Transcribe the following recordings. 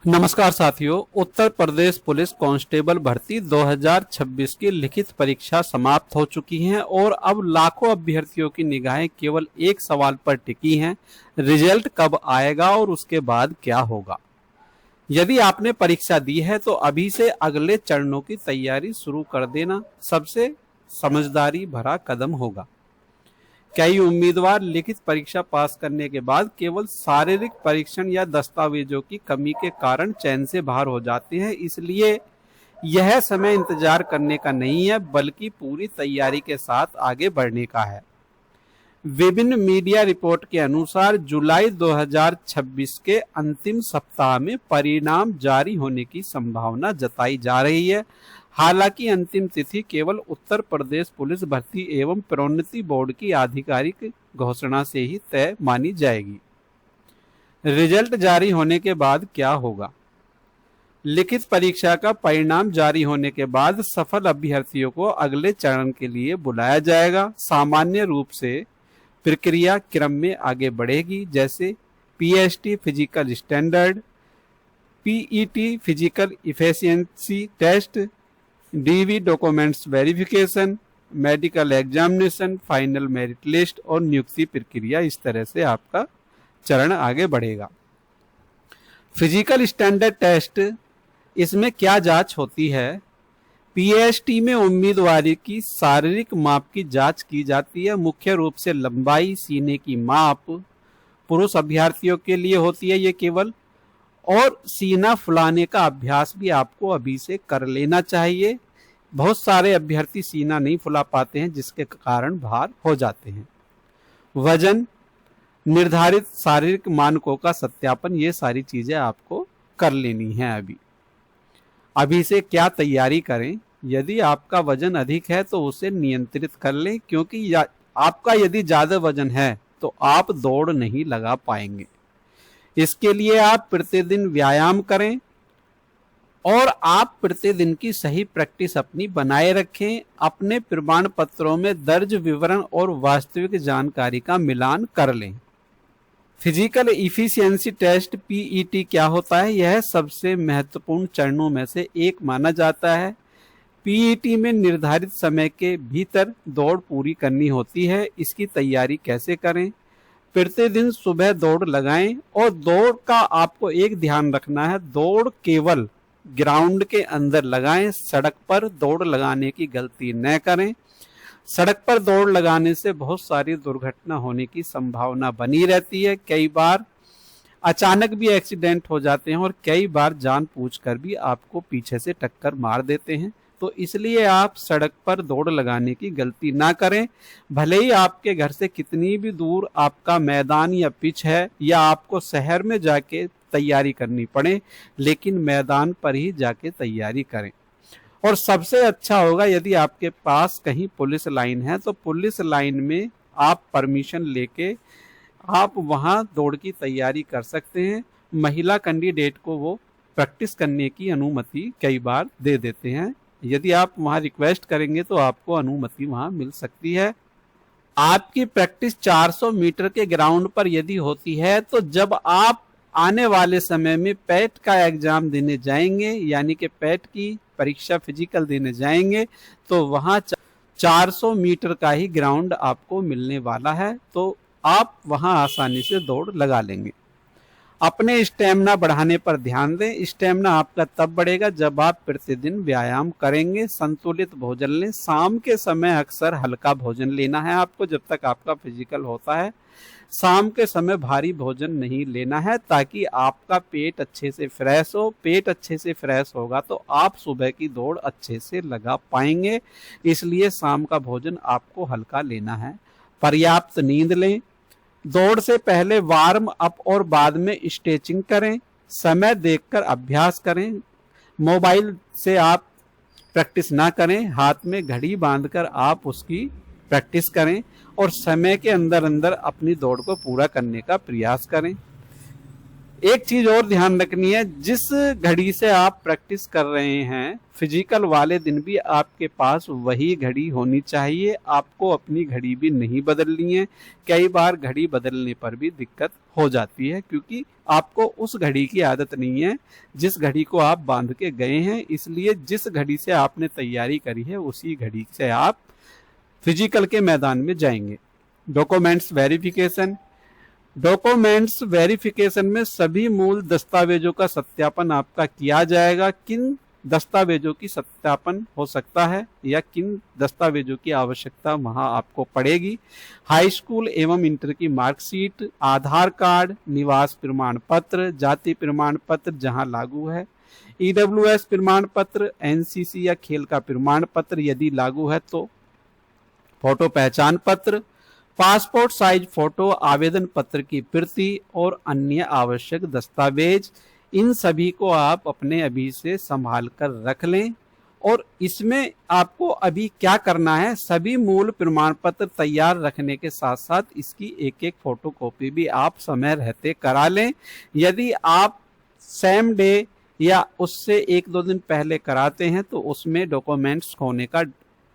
नमस्कार साथियों। Uttar Pradesh police constable भर्ती 2026 की लिखित परीक्षा समाप्त हो चुकी है और अब लाखों अभ्यर्थियों की निगाहें केवल एक सवाल पर टिकी हैं, रिजल्ट कब आएगा और उसके बाद क्या होगा। यदि आपने परीक्षा दी है तो अभी से अगले चरणों की तैयारी शुरू कर देना सबसे समझदारी भरा कदम होगा। कई उम्मीदवार लिखित परीक्षा पास करने के बाद केवल शारीरिक परीक्षण या दस्तावेजों की कमी के कारण चयन से बाहर हो जाते हैं। इसलिए यह समय इंतजार करने का नहीं है, बल्कि पूरी तैयारी के साथ आगे बढ़ने का है। विभिन्न मीडिया रिपोर्ट के अनुसार जुलाई 2026 के अंतिम सप्ताह में परिणाम जारी होने की संभावना जताई जा रही है। हालांकि अंतिम तिथि केवल उत्तर प्रदेश पुलिस भर्ती एवं प्रोन्नति बोर्ड की आधिकारिक घोषणा से ही तय मानी जाएगी। रिजल्ट जारी होने के बाद क्या होगा? लिखित परीक्षा का परिणाम जारी होने के बाद सफल अभ्यर्थियों को अगले चरण के लिए बुलाया जाएगा। सामान्य रूप से प्रक्रिया क्रम में आगे बढ़ेगी, जैसे PST physical standard, PET physical efficiency test, DV documents verification, medical examination, final merit list और नियुक्ति प्रक्रिया। इस तरह से आपका चरण आगे बढ़ेगा। फिजिकल स्टैंडर्ड टेस्ट, इसमें क्या जांच होती है? पीएसटी में उम्मीदवार की शारीरिक माप की जांच की जाती है। मुख्य रूप से लंबाई, सीने की माप पुरुष अभ्यर्थियों के लिए होती है ये केवल, और सीना फुलाने का अभ्यास भी आपको अभी से कर लेना चाहिए। बहुत सारे अभ्यर्थी सीना नहीं फुला पाते हैं, जिसके कारण बाहर हो जाते हैं। वजन, निर्धारित शारीरिक मानकों का सत्यापन, ये सारी चीजें आपको कर लेनी है। अभी से क्या तैयारी करें? यदि आपका वजन अधिक है तो उसे नियंत्रित कर लें, क्योंकि आपका यदि ज्यादा वजन है तो आप दौड़ नहीं लगा पाएंगे। इसके लिए आप प्रतिदिन व्यायाम करें और आप प्रतिदिन की सही प्रैक्टिस अपनी बनाए रखें। अपने प्रमाण पत्रों में दर्ज विवरण और वास्तविक जानकारी का मिलान कर लें। फिजिकल इफिशिएंसी टेस्ट पीईटी क्या होता है? यह सबसे महत्वपूर्ण चरणों में से एक माना जाता है। पीईटी में निर्धारित समय के भीतर दौड़ पूरी करनी होती है। इसकी तैयारी कैसे करें? प्रतिदिन सुबह दौड़ लगाएं और दौड़ का आपको एक ध्यान रखना है, दौड़ केवल ग्राउंड के अंदर लगाएं। सड़क पर दौड़ लगाने की गलती न करें। सड़क पर दौड़ लगाने से बहुत सारी दुर्घटना होने की संभावना बनी रहती है। कई बार अचानक भी एक्सीडेंट हो जाते हैं और कई बार जानबूझकर भी आपको पीछे से टक्कर मार देते हैं। तो इसलिए आप सड़क पर दौड़ लगाने की गलती ना करें। भले ही आपके घर से कितनी भी दूर आपका मैदान या पिच है, या आपको शहर में जाके तैयारी करनी पड़े, लेकिन मैदान पर ही जाके तैयारी करें। और सबसे अच्छा होगा यदि आपके पास कहीं पुलिस लाइन है तो पुलिस लाइन में आप परमिशन लेके आप वहां दौड़ की तैयारी कर सकते हैं। महिला कैंडिडेट को वो प्रैक्टिस करने की अनुमति कई बार दे देते हैं। यदि आप वहां रिक्वेस्ट करेंगे तो आपको अनुमति वहां मिल सकती है। आपकी प्रैक्टिस 400 मीटर के ग्राउंड पर यदि होती है तो जब आप आने वाले समय में पैट का एग्जाम देने जाएंगे, यानी कि पैट की परीक्षा फिजिकल देने जाएंगे, तो वहां 400 मीटर का ही ग्राउंड आपको मिलने वाला है, तो आप वहां आसानी से दौड़ लगा लेंगे। अपने स्टेमिना बढ़ाने पर ध्यान दें। स्टेमिना आपका तब बढ़ेगा जब आप प्रतिदिन व्यायाम करेंगे। संतुलित भोजन लें। शाम के समय अक्सर हल्का भोजन लेना है आपको, जब तक आपका फिजिकल होता है। शाम के समय भारी भोजन नहीं लेना है, ताकि आपका पेट अच्छे से फ्रेश हो। पेट अच्छे से फ्रेश होगा तो आप सुबह की दौड़ अच्छे से लगा पाएंगे। इसलिए शाम का भोजन आपको हल्का लेना है। पर्याप्त नींद लें। दौड़ से पहले वार्म अप और बाद में स्ट्रेचिंग करें। समय देखकर अभ्यास करें। मोबाइल से आप प्रैक्टिस ना करें। हाथ में घड़ी बांधकर आप उसकी प्रैक्टिस करें और समय के अंदर अंदर अपनी दौड़ को पूरा करने का प्रयास करें। एक चीज और ध्यान रखनी है, जिस घड़ी से आप प्रैक्टिस कर रहे हैं फिजिकल वाले दिन भी आपके पास वही घड़ी होनी चाहिए। आपको अपनी घड़ी भी नहीं बदलनी है। कई बार घड़ी बदलने पर भी दिक्कत हो जाती है, क्योंकि आपको उस घड़ी की आदत नहीं है जिस घड़ी को आप बांध के गए हैं। इसलिए जिस घड़ी से आपने तैयारी करी है उसी घड़ी से आप फिजिकल के मैदान में जाएंगे। Documents verification. डॉक्यूमेंट्स वेरिफिकेशन में सभी मूल दस्तावेजों का सत्यापन आपका किया जाएगा। किन दस्तावेजों की सत्यापन हो सकता है या किन दस्तावेजों की आवश्यकता वहां आपको पड़ेगी? हाई स्कूल एवं इंटर की मार्कशीट, आधार कार्ड, निवास प्रमाण पत्र, जाति प्रमाण पत्र जहां लागू है, ईडब्ल्यूएस प्रमाण पत्र, एनसीसी या खेल का प्रमाण पत्र यदि लागू है तो, फोटो पहचान पत्र, पासपोर्ट साइज फोटो, आवेदन पत्र की प्रति और अन्य आवश्यक दस्तावेज। इन सभी को आप अपने अभी से संभाल कर रख लें। और इसमें आपको अभी क्या करना है, सभी मूल प्रमाण पत्र तैयार रखने के साथ साथ इसकी एक एक फोटोकॉपी भी आप समय रहते करा लें। यदि आप सेम डे या उससे एक दो दिन पहले कराते हैं तो उसमें डॉक्यूमेंट्स खोने का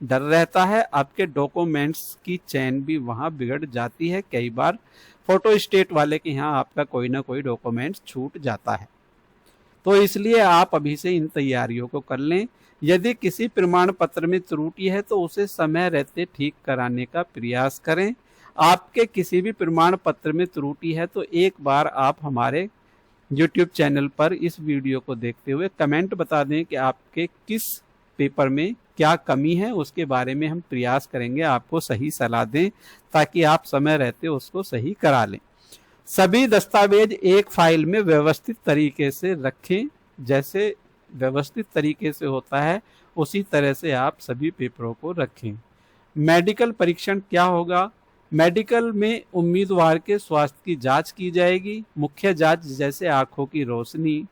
डर रहता है, आपके डॉक्यूमेंट्स की चेन भी वहां बिगड़ जाती है। कई बार फोटो स्टेट वाले के यहाँ आपका कोई ना कोई डॉक्यूमेंट्स छूट जाता है। तो इसलिए आप अभी से इन तैयारियों को कर लें। यदि किसी प्रमाण पत्र में त्रुटि है तो उसे समय रहते ठीक कराने का प्रयास करें। आपके किसी भी प्रमाण पत्र में त्रुटि है तो एक बार आप हमारे YouTube चैनल पर इस वीडियो को देखते हुए कमेंट बता दें कि आपके किस पेपर में क्या कमी है, उसके बारे में हम प्रयास करेंगे आपको सही सलाह दें ताकि आप समय रहते उसको सही करा लें। सभी दस्तावेज एक फाइल में व्यवस्थित तरीके से रखें। जैसे व्यवस्थित तरीके से होता है उसी तरह से आप सभी पेपरों को रखें। मेडिकल परीक्षण क्या होगा? मेडिकल में उम्मीदवार के स्वास्थ्य की जांच की जाएगी। मुख्य जांच जैसे आंखों की रोशनी,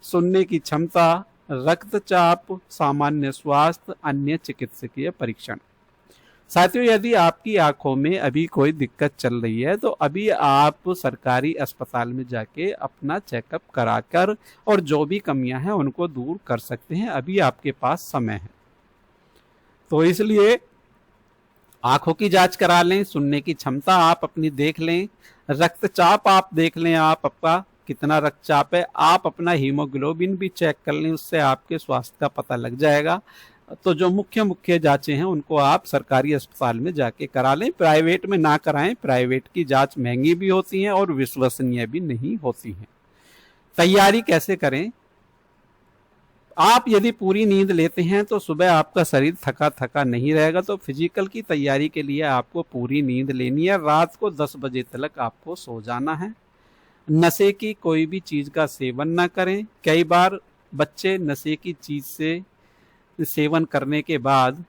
सुनने की क्षमता, रक्तचाप, सामान्य स्वास्थ्य, अन्य चिकित्सकीय परीक्षण। साथियों, यदि आपकी आंखों में अभी कोई दिक्कत चल रही है तो अभी आप सरकारी अस्पताल में जाके अपना चेकअप कराकर और जो भी कमियां हैं उनको दूर कर सकते हैं। अभी आपके पास समय है, तो इसलिए आंखों की जांच करा लें, सुनने की क्षमता आप अपनी देख लें, रक्तचाप आप देख लें, आप आपका कितना रक्तचाप है, आप अपना हीमोग्लोबिन भी चेक कर लें, उससे आपके स्वास्थ्य का पता लग जाएगा। तो जो मुख्य जांचें हैं उनको आप सरकारी अस्पताल में जाके करा लें, प्राइवेट में ना कराएं। प्राइवेट की जांच महंगी भी होती हैं और विश्वसनीय भी नहीं होती हैं। तैयारी कैसे करें? आप यदि पूरी नींद लेते हैं तो सुबह आपका शरीर थका थका नहीं रहेगा। तो फिजिकल की तैयारी के लिए आपको पूरी नींद लेनी है। रात को 10 बजे तक आपको सो जाना है। नशे की कोई भी चीज का सेवन ना करें। कई बार बच्चे नशे की चीज से सेवन करने के बाद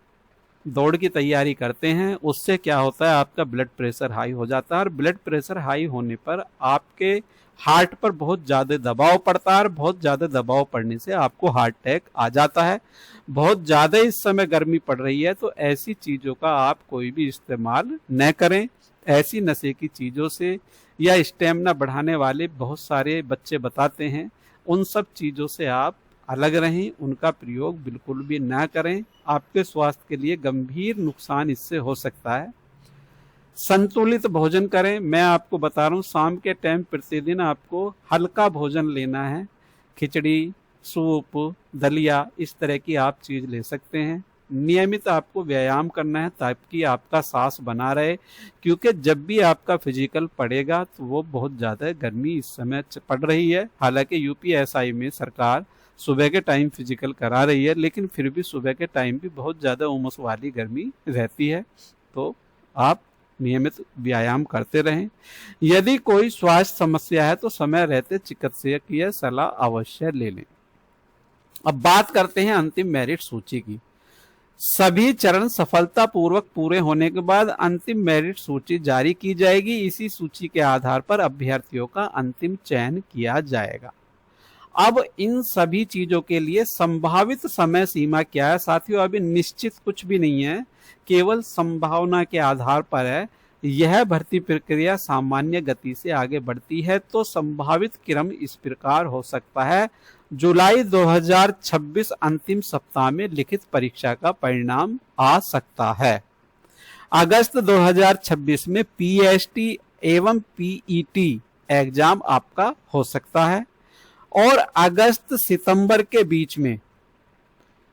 दौड़ की तैयारी करते हैं, उससे क्या होता है आपका ब्लड प्रेशर हाई हो जाता है और ब्लड प्रेशर हाई होने पर आपके हार्ट पर बहुत ज़्यादा दबाव पड़ता है और बहुत ज़्यादा दबाव पड़ने से आपको हार्ट अटैक आ जाता है। बहुत ज़्यादा इस समय गर्मी पड़ रही है तो ऐसी चीज़ों का आप कोई भी इस्तेमाल न करें। ऐसी नशे की चीज़ों से या स्टेमिना बढ़ाने वाले बहुत सारे बच्चे बताते हैं, उन सब चीज़ों से आप अलग रहें, उनका प्रयोग बिल्कुल भी ना करें। आपके स्वास्थ्य के लिए गंभीर नुकसान इससे हो सकता है। संतुलित भोजन करें। मैं आपको बता रहा हूँ, शाम के टाइम प्रतिदिन आपको हल्का भोजन लेना है। खिचड़ी, सूप, दलिया, इस तरह की आप चीज़ ले सकते हैं। नियमित आपको व्यायाम करना है ताकि आपका सांस बना रहे, क्योंकि जब भी आपका फिजिकल पड़ेगा तो वो बहुत ज़्यादा गर्मी इस समय पड़ रही है। हालांकि यूपीएसआई में सरकार सुबह के टाइम फिजिकल करा रही है, लेकिन फिर भी सुबह के टाइम भी बहुत ज़्यादा उमस वाली गर्मी रहती है। तो आप नियमित व्यायाम करते रहें। यदि कोई स्वास्थ्य समस्या है तो समय रहते चिकित्सकीय सलाह अवश्य ले लें। अब बात करते हैं अंतिम मेरिट सूची की। सभी चरण सफलतापूर्वक पूरे होने के बाद अंतिम मेरिट सूची जारी की जाएगी। इसी सूची के आधार पर अभ्यर्थियों का अंतिम चयन किया जाएगा। अब इन सभी चीजों के लिए संभावित समय सीमा क्या है साथियों? अभी निश्चित कुछ भी नहीं है, केवल संभावना के आधार पर है। यह भर्ती प्रक्रिया सामान्य गति से आगे बढ़ती है तो संभावित क्रम इस प्रकार हो सकता है। जुलाई 2026 अंतिम सप्ताह में लिखित परीक्षा का परिणाम आ सकता है। अगस्त 2026 में पीएसटी एवं पीईटी एग्जाम आपका हो सकता है। और अगस्त सितंबर के बीच में,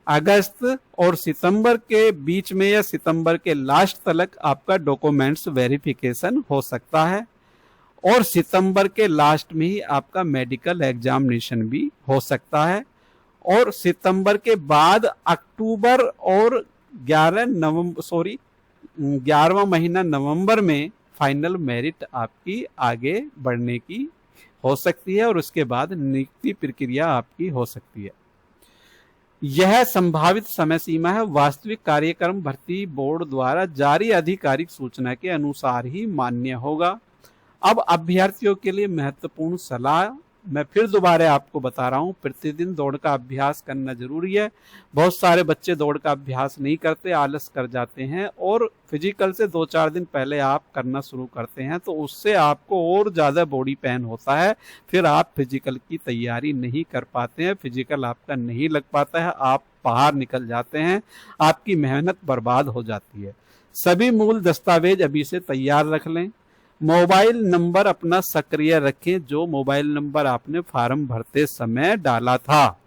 अगस्त और सितंबर के बीच में या सितंबर के लास्ट तक आपका डॉक्यूमेंट्स वेरिफिकेशन हो सकता है। और सितंबर के लास्ट में ही आपका मेडिकल एग्जामिनेशन भी हो सकता है। और सितंबर के बाद अक्टूबर और 11वां महीना नवंबर में फाइनल मेरिट आपकी आगे बढ़ने की हो सकती है और उसके बाद नियुक्ति प्रक्रिया आपकी हो सकती है। यह संभावित समय सीमा है। वास्तविक कार्यक्रम भर्ती बोर्ड द्वारा जारी आधिकारिक सूचना के अनुसार ही मान्य होगा। अब अभ्यर्थियों के लिए महत्वपूर्ण सलाह मैं फिर दोबारा आपको बता रहा हूं, प्रतिदिन दौड़ का अभ्यास करना जरूरी है। बहुत सारे बच्चे दौड़ का अभ्यास नहीं करते, आलस कर जाते हैं और फिजिकल से 2-4 दिन पहले आप करना शुरू करते हैं तो उससे आपको और ज़्यादा बॉडी पेन होता है। फिर आप फिजिकल की तैयारी नहीं कर पाते हैं, फिजिकल आपका नहीं लग पाता है, आप बाहर निकल जाते हैं, आपकी मेहनत बर्बाद हो जाती है। सभी मूल दस्तावेज अभी से तैयार रख लें। मोबाइल नंबर अपना सक्रिय रखें, जो मोबाइल नंबर आपने फॉर्म भरते समय डाला था।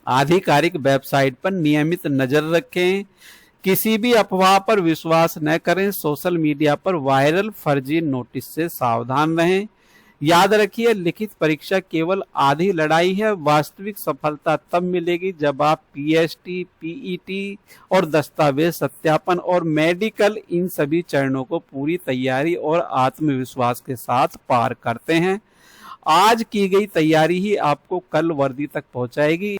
आधिकारिक वेबसाइट पर नियमित नजर रखें। किसी भी अफवाह पर विश्वास न करें। सोशल मीडिया पर वायरल फर्जी नोटिस से सावधान रहें। याद रखिए, लिखित परीक्षा केवल आधी लड़ाई है। वास्तविक सफलता तब मिलेगी जब आप पीएसटी, पीईटी और दस्तावेज सत्यापन और मेडिकल इन सभी चरणों को पूरी तैयारी और आत्मविश्वास के साथ पार करते हैं। आज की गई तैयारी ही आपको कल वर्दी तक पहुंचाएगी।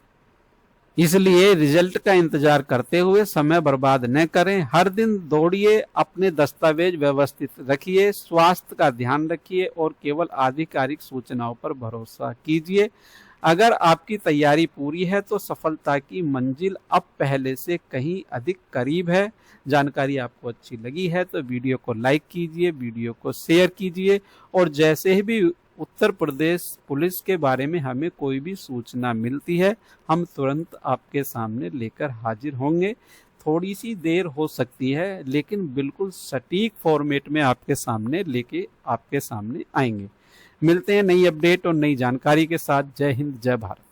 इसलिए रिजल्ट का इंतजार करते हुए समय बर्बाद न करें। हर दिन दौड़िए, अपने दस्तावेज व्यवस्थित रखिए, स्वास्थ्य का ध्यान रखिए और केवल आधिकारिक सूचनाओं पर भरोसा कीजिए। अगर आपकी तैयारी पूरी है तो सफलता की मंजिल अब पहले से कहीं अधिक करीब है। जानकारी आपको अच्छी लगी है तो वीडियो को लाइक कीजिए, वीडियो को शेयर कीजिए और जैसे भी उत्तर प्रदेश पुलिस के बारे में हमें कोई भी सूचना मिलती है हम तुरंत आपके सामने लेकर हाजिर होंगे। थोड़ी सी देर हो सकती है लेकिन बिल्कुल सटीक फॉर्मेट में आपके सामने आएंगे। मिलते हैं नई अपडेट और नई जानकारी के साथ। जय हिंद, जय भारत।